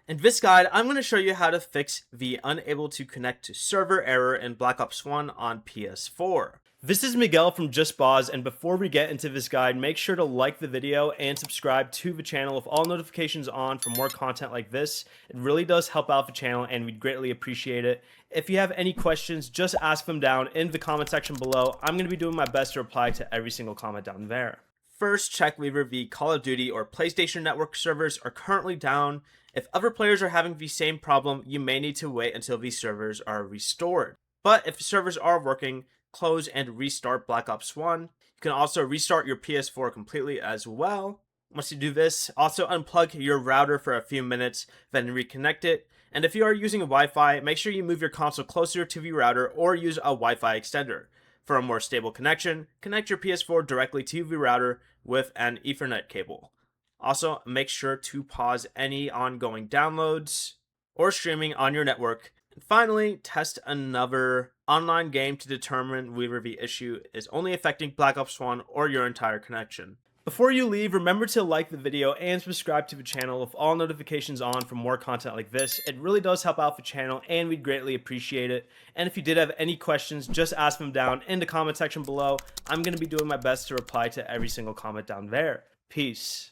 In this guide, I'm going to show you how to fix the unable to connect to server error in Black Ops 1 on PS4. This is Miguel from Just Boz, and before we get into this guide, make sure to like the video and subscribe to the channel with all notifications on for more content like this. It really does help out the channel and we'd greatly appreciate it. If you have any questions, just ask them down in the comment section below. I'm going to be doing my best to reply to every single comment down there. First, check whether the Call of Duty or PlayStation Network servers are currently down. If other players are having the same problem, you may need to wait until these servers are restored. But if the servers are working, close and restart Black Ops 1. You can also restart your PS4 completely as well. Once you do this, also unplug your router for a few minutes, then reconnect it. And if you are using Wi-Fi, make sure you move your console closer to the router or use a Wi-Fi extender. For a more stable connection, connect your PS4 directly to the router with an Ethernet cable. Also, make sure to pause any ongoing downloads or streaming on your network. And finally, test another online game to determine whether the issue is only affecting Black Ops 1 or your entire connection. Before you leave, remember to like the video and subscribe to the channel with all notifications on for more content like this. It really does help out the channel and we'd greatly appreciate it. And if you did have any questions, just ask them down in the comment section below. I'm going to be doing my best to reply to every single comment down there. Peace.